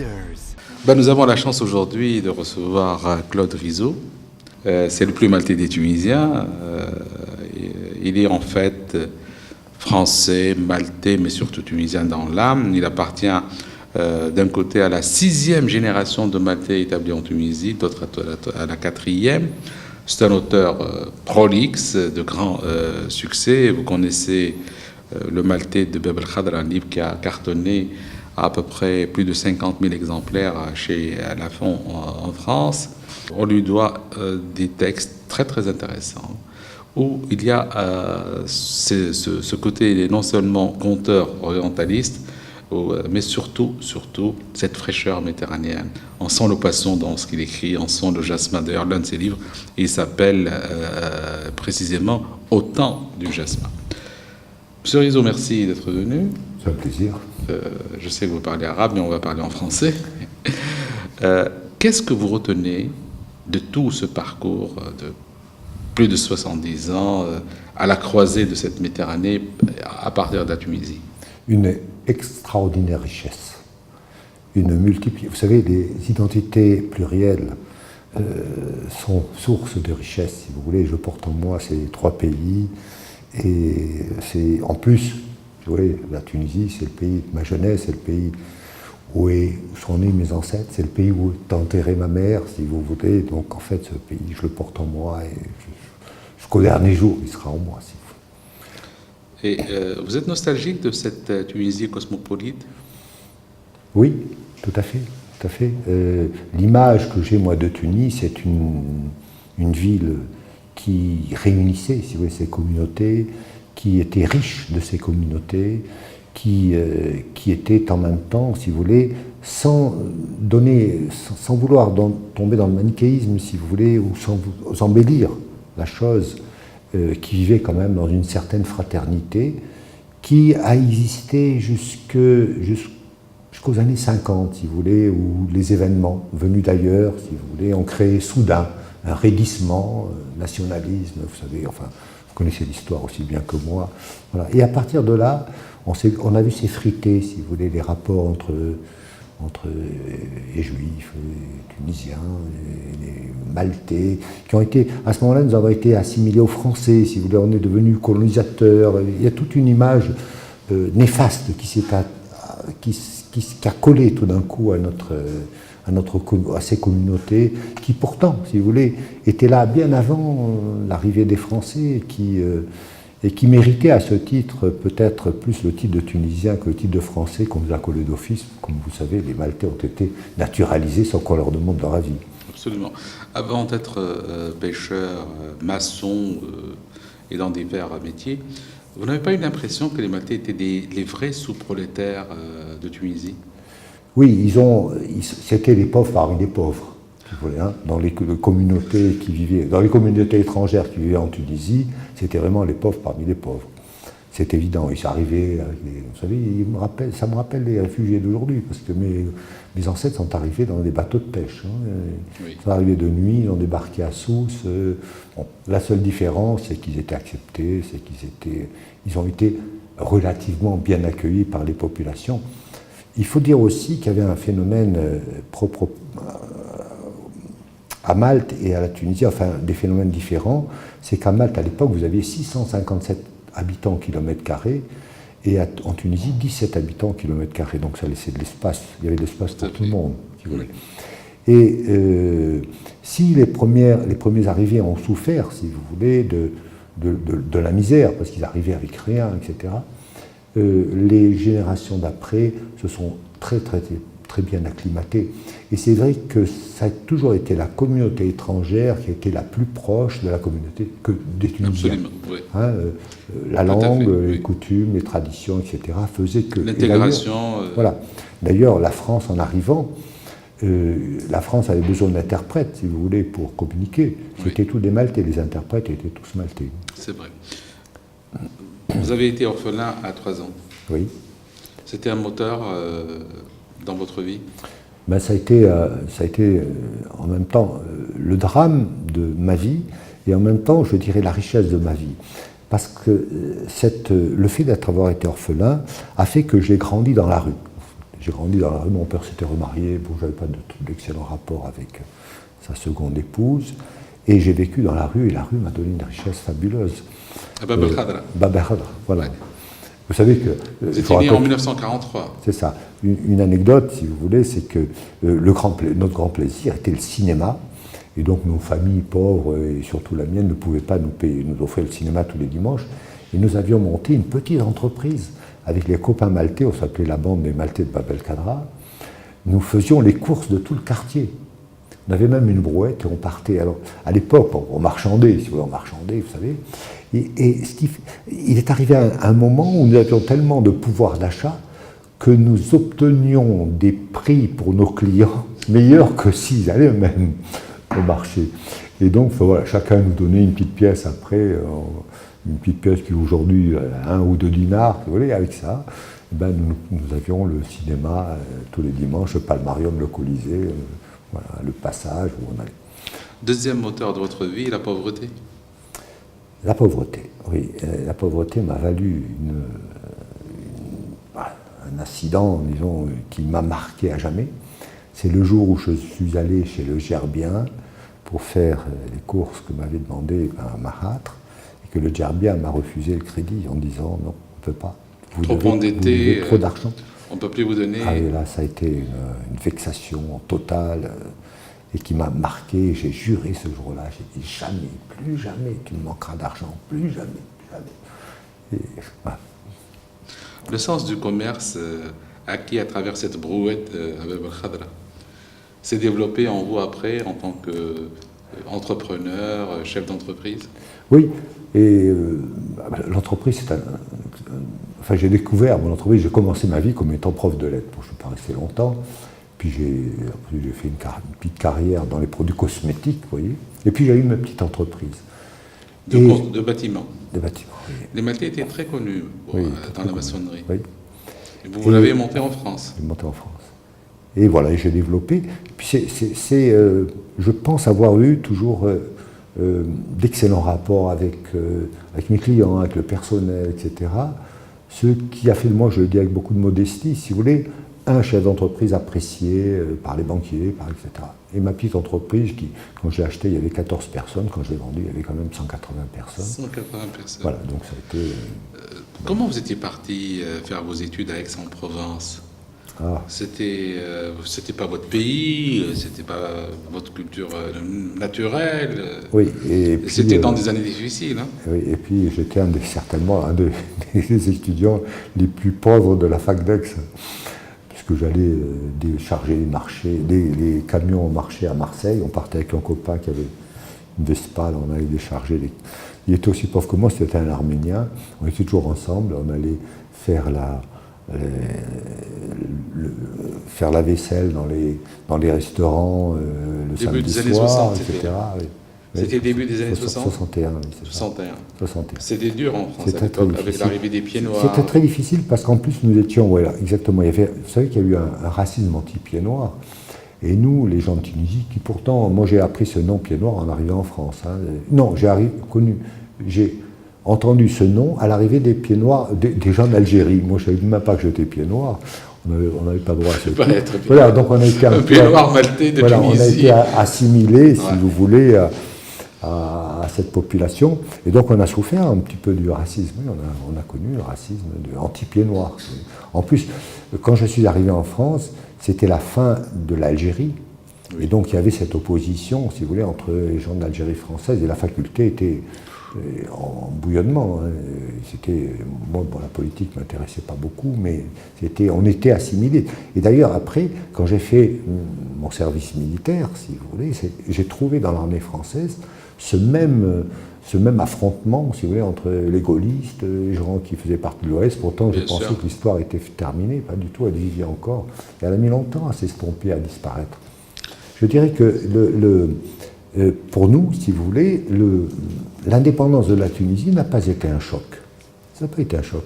Leaders. Nous avons la chance aujourd'hui de recevoir Claude Rizzo. C'est le plus maltais des Tunisiens. Il est en fait français, maltais, mais surtout tunisien dans l'âme. Il appartient d'un côté à la 6e génération de Maltais établis en Tunisie, d'autre à la 4e. C'est un auteur prolixe, de grand succès. Vous connaissez le Maltais de Bab el-Khadr, un livre qui a cartonné à peu près plus de 50 000 exemplaires chez Lafon en France. On lui doit des textes très très intéressants où il y a ce côté non seulement conteur orientaliste, mais surtout cette fraîcheur méditerranéenne. On sent le poisson dans ce qu'il écrit, on sent le jasmin. D'ailleurs, l'un de ses livres, il s'appelle précisément « Au temps du jasmin ». Monsieur Rizzo, merci d'être venu. C'est un plaisir. Je sais que vous parlez arabe, mais on va parler en français. Qu'est-ce que vous retenez de tout ce parcours de plus de 70 ans à la croisée de cette Méditerranée à partir de la Tunisie? Une extraordinaire richesse. Vous savez, les identités plurielles sont source de richesse, si vous voulez. Je porte en moi ces 3 pays. Et c'est en plus, vous voyez, la Tunisie, c'est le pays de ma jeunesse, c'est le pays où sont nés mes ancêtres, c'est le pays où est enterrée ma mère, si vous voulez. Donc en fait, ce pays, je le porte en moi et jusqu'au dernier jour, il sera en moi, si vous voulez. Et vous êtes nostalgique de cette Tunisie cosmopolite? Oui, tout à fait, tout à fait. L'image que j'ai, moi, de Tunis, c'est une ville qui réunissait, si vous voulez, ces communautés, qui était riche de ces communautés, qui était en même temps, si vous voulez, sans vouloir tomber dans le manichéisme, si vous voulez, ou sans embellir la chose, qui vivait quand même dans une certaine fraternité, qui a existé jusqu'aux années 50, si vous voulez, où les événements venus d'ailleurs, si vous voulez, ont créé soudain un raidissement, nationalisme, vous savez, enfin, vous connaissez l'histoire aussi bien que moi. Voilà. Et à partir de là, on a vu s'effriter, si vous voulez, les rapports entre les Juifs, les Tunisiens, les Maltais, qui ont été, à ce moment-là, nous avons été assimilés aux Français, si vous voulez, on est devenus colonisateurs. Il y a toute une image néfaste qui a collé tout d'un coup à ces communautés qui pourtant, si vous voulez, étaient là bien avant l'arrivée des Français et qui méritaient à ce titre peut-être plus le titre de Tunisien que le titre de Français qu'on nous a collé d'office. Comme vous savez, les Maltais ont été naturalisés sans qu'on leur demande leur avis. Absolument. Avant d'être pêcheur, maçon et dans divers métiers, vous n'avez pas eu l'impression que les Maltais étaient les vrais sous-prolétaires de Tunisie? Oui, c'était les pauvres parmi les pauvres, si vous voulez, hein, dans les communautés étrangères qui vivaient en Tunisie, c'était vraiment les pauvres parmi les pauvres. C'est évident, ils arrivaient, vous savez, ça me rappelle les réfugiés d'aujourd'hui, parce que mes ancêtres sont arrivés dans des bateaux de pêche. Oui. Ils sont arrivés de nuit, ils ont débarqué à Sousse. La seule différence, c'est qu'ils étaient acceptés, ils ont été relativement bien accueillis par les populations. Il faut dire aussi qu'il y avait un phénomène propre à Malte et à la Tunisie, enfin des phénomènes différents. C'est qu'à Malte, à l'époque, vous aviez 657 habitants au kilomètre carré et en Tunisie, 17 habitants au kilomètre carré. Donc ça laissait de l'espace. Il y avait de l'espace pour tout le monde, si vous voulez. Et si les premiers arrivés ont souffert, si vous voulez, de la misère, parce qu'ils arrivaient avec rien, etc., les générations d'après se sont très bien acclimatées. Et c'est vrai que ça a toujours été la communauté étrangère qui a été la plus proche de la communauté que des Tunisiens. Absolument, oui. Hein, la langue, les coutumes, les traditions, etc. faisaient que... L'intégration... Voilà. D'ailleurs, la France, en arrivant, la France avait besoin d'interprètes, si vous voulez, pour communiquer. C'était tous des Maltais, les interprètes étaient tous Maltais. C'est vrai. Vous avez été orphelin à 3 ans. Oui. C'était un moteur dans votre vie? Ça a été en même temps le drame de ma vie et en même temps, je dirais, la richesse de ma vie. Parce que le fait d'avoir été orphelin a fait que j'ai grandi dans la rue. J'ai grandi dans la rue, mon père s'était remarié, bon, j'avais pas d'excellent rapport avec sa seconde épouse, et j'ai vécu dans la rue, et la rue m'a donné une richesse fabuleuse. À Bab el-Khadra. Bab el-Khadra, voilà. Vous savez que... Vous étiez né en 1943. C'est ça. Une anecdote, si vous voulez, c'est que notre grand plaisir était le cinéma, et donc nos familles pauvres, et surtout la mienne, ne pouvaient pas nous offrir le cinéma tous les dimanches, et nous avions monté une petite entreprise avec les copains maltais, on s'appelait la bande des Maltais de Bab el-Khadra. Nous faisions les courses de tout le quartier. On avait même une brouette et on partait. Alors, à l'époque, on marchandait, si vous voulez, on marchandait, vous savez. Il est arrivé un moment où nous avions tellement de pouvoir d'achat que nous obtenions des prix pour nos clients meilleurs que s'ils allaient eux-mêmes au marché. Et donc, voilà, chacun nous donnait une petite pièce après, une petite pièce qui aujourd'hui a 1 ou 2 dinars, vous voyez, avec ça. Ben, nous avions le cinéma tous les dimanches, le Palmarium, le Colisée, voilà, le Passage où on allait. Deuxième moteur de votre vie, la pauvreté. La pauvreté, oui. La pauvreté m'a valu un incident, disons, qui m'a marqué à jamais. C'est le jour où je suis allé chez le Gerbien pour faire les courses que m'avait demandé un marâtre, et que le Gerbien m'a refusé le crédit en disant non, on ne peut pas. Trop endetté, trop d'argent. On ne peut plus vous donner. Ah, et là, ça a été une vexation totale et qui m'a marqué. J'ai juré ce jour-là, j'ai dit jamais, plus jamais tu me manqueras d'argent, plus jamais, plus jamais. Et, voilà. Le sens du commerce acquis à travers cette brouette à Bab el-Khadra s'est développé en vous après en tant qu'entrepreneur, chef d'entreprise? Oui, et l'entreprise, c'est enfin, j'ai découvert mon entreprise, j'ai commencé ma vie comme étant prof de lettres. Bon, je ne suis pas resté longtemps. Puis j'ai fait une petite carrière dans les produits cosmétiques, vous voyez. Et puis j'ai eu ma petite entreprise. De bâtiment. De bâtiment, oui. Les Maltais étaient très connus dans la maçonnerie. Oui. Et vous l'avez monté en France. J'ai monté en France. Et voilà, j'ai développé. Et puis je pense avoir eu toujours d'excellents rapports avec mes clients, avec le personnel, etc. Ce qui a fait de moi, je le dis avec beaucoup de modestie, si vous voulez, un chef d'entreprise apprécié par les banquiers, etc. Et ma petite entreprise, quand je l'ai achetée, il y avait 14 personnes. Quand je l'ai vendue, il y avait quand même 180 personnes. 180 personnes. Voilà, donc ça a été... Comment vous étiez parti faire vos études à Aix-en-Provence? C'était pas votre pays, c'était pas votre culture naturelle. Oui, et puis, c'était dans des années difficiles. Hein. Oui, et puis j'étais certainement un des étudiants les plus pauvres de la fac d'Aix, puisque j'allais décharger les camions au marché à Marseille. On partait avec un copain qui avait une Vespa, on allait décharger les... Il était aussi pauvre que moi, c'était un Arménien. On était toujours ensemble, on allait faire la vaisselle dans les restaurants le début samedi des soir, années 60, etc. Oui. C'était début des années 60 61, oui, c'est ça. 61. C'était dur en France à l'époque, avec l'arrivée des pieds noirs. C'était très difficile parce qu'en plus nous étions, voilà, exactement, vous savez qu'il y a eu un racisme anti-pieds noirs. Et nous, les gens de Tunisie, qui pourtant, moi j'ai appris ce nom pieds noirs en arrivant en France. Hein. Non, j'ai entendu ce nom à l'arrivée des pieds noirs, des gens d'Algérie. Moi je ne savais même pas que j'étais pieds noirs. On n'avait pas le droit à ce titre. Voilà, donc on a été un pied noir maltais de Tunisie. On a été assimilés, si vous voulez, à cette population. Et donc on a souffert un petit peu du racisme. Oui, on a connu le racisme anti-pieds noirs. En plus, quand je suis arrivé en France, c'était la fin de l'Algérie. Oui. Et donc il y avait cette opposition, si vous voulez, entre les gens de l'Algérie française, et la faculté était en bouillonnement. Hein. Moi, la politique ne m'intéressait pas beaucoup, mais on était assimilés. Et d'ailleurs, après, quand j'ai fait mon service militaire, si vous voulez, j'ai trouvé dans l'armée française ce même affrontement, si vous voulez, entre les gaullistes, les gens qui faisaient partie de l'Ouest. Pourtant, je pensais que l'histoire était terminée, pas du tout, elle vivait encore. Et elle a mis longtemps à s'estomper, à disparaître. Je dirais que pour nous, si vous voulez, l'indépendance de la Tunisie n'a pas été un choc. Ça n'a pas été un choc.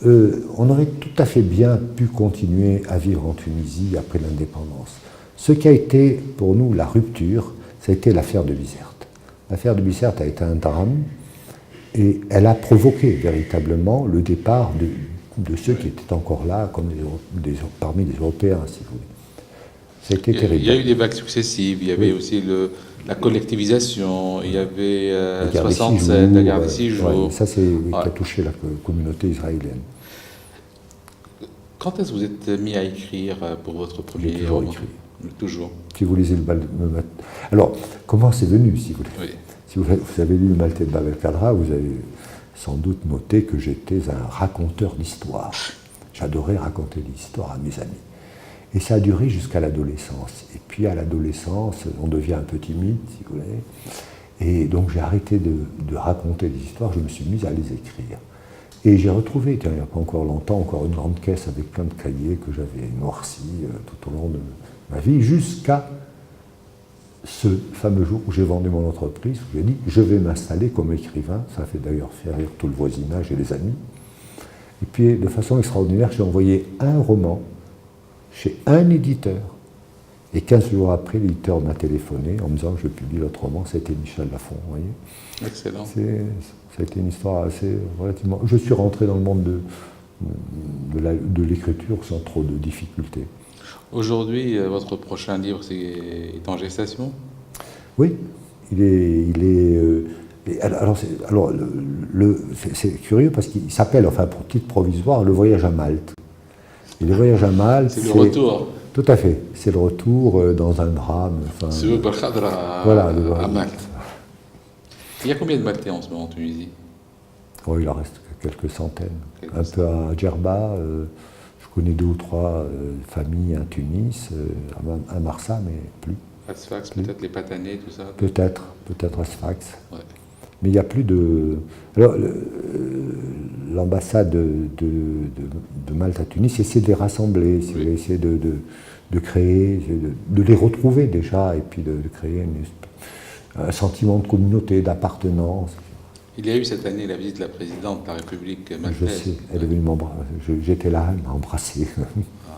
On aurait tout à fait bien pu continuer à vivre en Tunisie après l'indépendance. Ce qui a été pour nous la rupture, ça a été l'affaire de Bizerte. L'affaire de Bizerte a été un drame et elle a provoqué véritablement le départ de ceux qui étaient encore là, comme parmi les Européens, si vous voulez. C'était terrible. Il y a eu des vagues successives, il y avait aussi la collectivisation, il y avait 67, la guerre des 6 jours. Ouais, ça, c'est qui a touché la communauté israélienne. Quand est-ce que vous êtes mis à écrire pour votre premier J'ai toujours roman? écrit. Toujours. Si vous lisez le Alors, comment c'est venu, si vous voulez? Oui. Si vous avez lu le Maltais de Bab el-Khadra, vous avez sans doute noté que j'étais un raconteur d'histoire. J'adorais raconter l'histoire à mes amis. Et ça a duré jusqu'à l'adolescence. Et puis à l'adolescence, on devient un peu timide, si vous voulez. Et donc j'ai arrêté de raconter des histoires, je me suis mis à les écrire. Et j'ai retrouvé, il n'y a pas encore longtemps, encore une grande caisse avec plein de cahiers que j'avais noircis tout au long de ma vie, jusqu'à ce fameux jour où j'ai vendu mon entreprise, où j'ai dit je vais m'installer comme écrivain. Ça a fait d'ailleurs faire rire tout le voisinage et les amis. Et puis de façon extraordinaire, j'ai envoyé un roman chez un éditeur. Et 15 jours après, l'éditeur m'a téléphoné en me disant que je publie l'autre roman, c'était Michel Lafon, vous voyez. Excellent. Ça a été une histoire assez relativement... Je suis rentré dans le monde de l'écriture sans trop de difficultés. Aujourd'hui, votre prochain livre est en gestation? Oui, c'est curieux parce qu'il s'appelle, enfin pour titre provisoire, Le Voyage à Malte. Et Le Voyage à Malte, c'est le retour. Tout à fait, c'est le retour dans un drame. C'est le Khadra à Malte. Il y a combien de Maltais en ce moment en Tunisie? Oh, il en reste quelques centaines. Un peu à Djerba, je connais 2 ou 3 familles à Tunis, à Marsa, mais plus. À Sfax, peut-être les Patanais, tout ça? Peut-être à Sfax. Ouais. Mais il n'y a plus de... Alors, l'ambassade de Malte à Tunis essaie de les rassembler, essaie de créer, de les retrouver déjà, et puis de créer un sentiment de communauté, d'appartenance. Il y a eu cette année la visite de la présidente de la République maltaise. Je sais, elle est venue m'embrasser. J'étais là, elle m'a embrassé.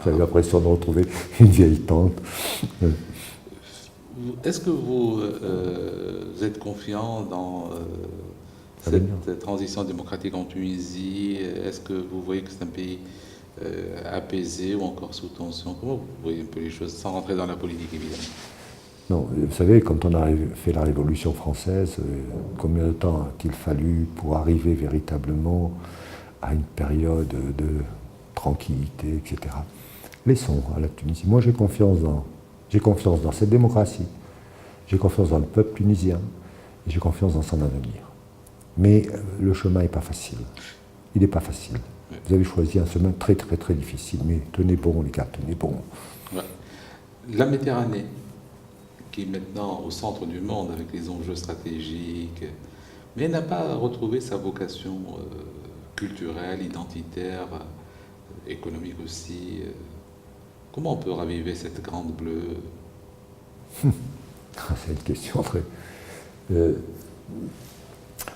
J'avais l'impression de retrouver une vieille tante. Est-ce que vous êtes confiant dans cette transition démocratique en Tunisie? Est-ce que vous voyez que c'est un pays apaisé ou encore sous tension? Comment vous voyez un peu les choses, sans rentrer dans la politique évidemment? Non, vous savez, quand on a fait la Révolution française, combien de temps a-t-il fallu pour arriver véritablement à une période de tranquillité, etc. Laissons à la Tunisie. Moi, j'ai confiance dans cette démocratie, j'ai confiance dans le peuple tunisien, et j'ai confiance dans son avenir. Mais le chemin n'est pas facile. Il n'est pas facile. Vous avez choisi un chemin très, très, très difficile, mais tenez bon, les gars, tenez bon. Ouais. La Méditerranée, qui est maintenant au centre du monde avec les enjeux stratégiques, mais n'a pas retrouvé sa vocation culturelle, identitaire, économique aussi. Comment on peut raviver cette grande bleue? C'est une question très... vous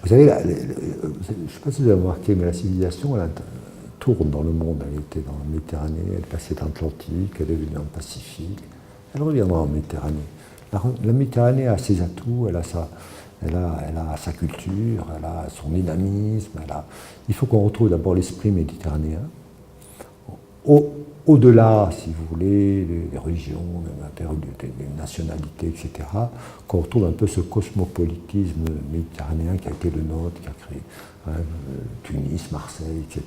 savez, je ne sais pas si vous avez remarqué, mais la civilisation, elle tourne dans le monde. Elle était dans la Méditerranée, elle passait dans l'Atlantique, elle est venue dans le Pacifique. Elle reviendra en Méditerranée. La Méditerranée a ses atouts, elle a sa culture, elle a son dynamisme. Il faut qu'on retrouve d'abord l'esprit méditerranéen. Au-delà, si vous voulez, des religions, des nationalités, etc., qu'on retrouve un peu ce cosmopolitisme méditerranéen qui a été le nôtre, qui a créé Tunis, Marseille, etc.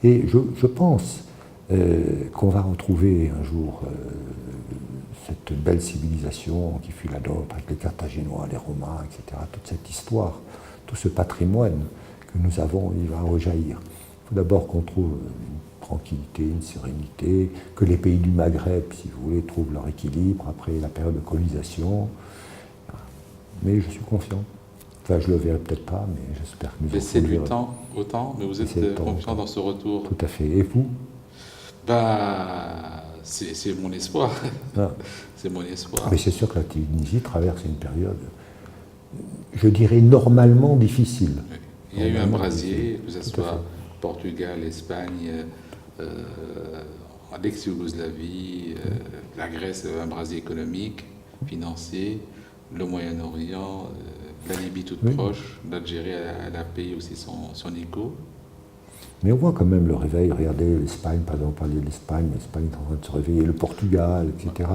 Et je pense qu'on va retrouver un jour cette belle civilisation qui fut la nôtre, avec les Carthaginois, les Romains, etc., toute cette histoire, tout ce patrimoine que nous avons, il va rejaillir. Il faut d'abord qu'on trouve une tranquillité, une sérénité, que les pays du Maghreb, si vous voulez, trouvent leur équilibre après la période de colonisation. Mais je suis confiant. Enfin, je ne le verrai peut-être pas, mais j'espère que nous allons... C'est du temps, autant, mais vous êtes confiant dans ce retour? Tout à fait. Et vous? C'est mon espoir. Ah. C'est mon espoir. Mais c'est sûr que la Tunisie traverse une période, je dirais, normalement difficile. Il y a eu un brasier, que ce soit Portugal, Espagne, l'ex-Yougoslavie, la Grèce, un brasier économique, financier, le Moyen-Orient, la Libye toute proche, l'Algérie, elle a payé aussi son écho. Mais on voit quand même le réveil. Regardez l'Espagne, par exemple, on parlait de l'Espagne est en train de se réveiller, le Portugal, etc.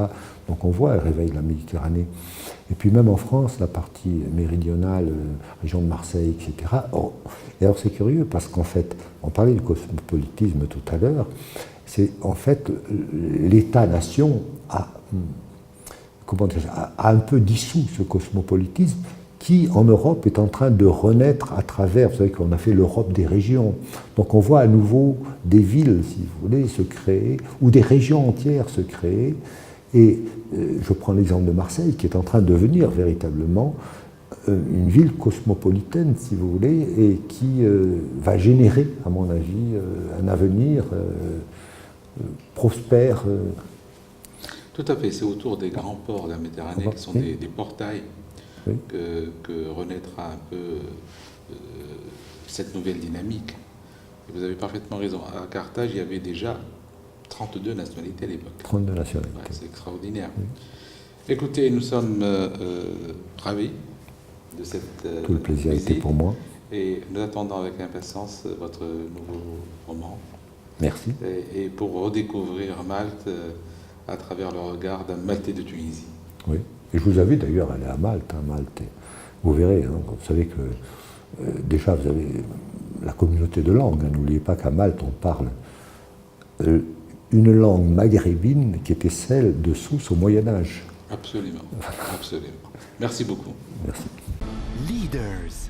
Donc on voit le réveil de la Méditerranée. Et puis même en France, la partie méridionale, région de Marseille, etc. Oh. Et alors c'est curieux parce qu'en fait, on parlait du cosmopolitisme tout à l'heure, c'est en fait l'État-nation a un peu dissous ce cosmopolitisme qui, en Europe, est en train de renaître à travers, vous savez qu'on a fait l'Europe des régions. Donc on voit à nouveau des villes, si vous voulez, se créer, ou des régions entières se créer. Et je prends l'exemple de Marseille, qui est en train de devenir véritablement une ville cosmopolitaine, si vous voulez, et qui va générer, à mon avis, un avenir prospère. Tout à fait, c'est autour des grands ports de la Méditerranée qui sont des portails oui. que renaîtra un peu cette nouvelle dynamique. Et vous avez parfaitement raison. À Carthage, il y avait déjà 32 nationalités à l'époque. 32 nationalités. Ouais, c'est extraordinaire. Oui. Écoutez, nous sommes ravis de cette Tout le plaisir visite, était pour moi. et nous attendons avec impatience votre nouveau roman. Merci. Et pour redécouvrir Malte à travers le regard d'un Maltais de Tunisie. Oui. Et je vous invite d'ailleurs à aller à Malte. Malte. Vous verrez, vous savez que déjà vous avez la communauté de langues. N'oubliez pas qu'à Malte on parle une langue maghrébine qui était celle de Sousse au Moyen-Âge. Absolument, absolument. Merci beaucoup. Merci. Leaders.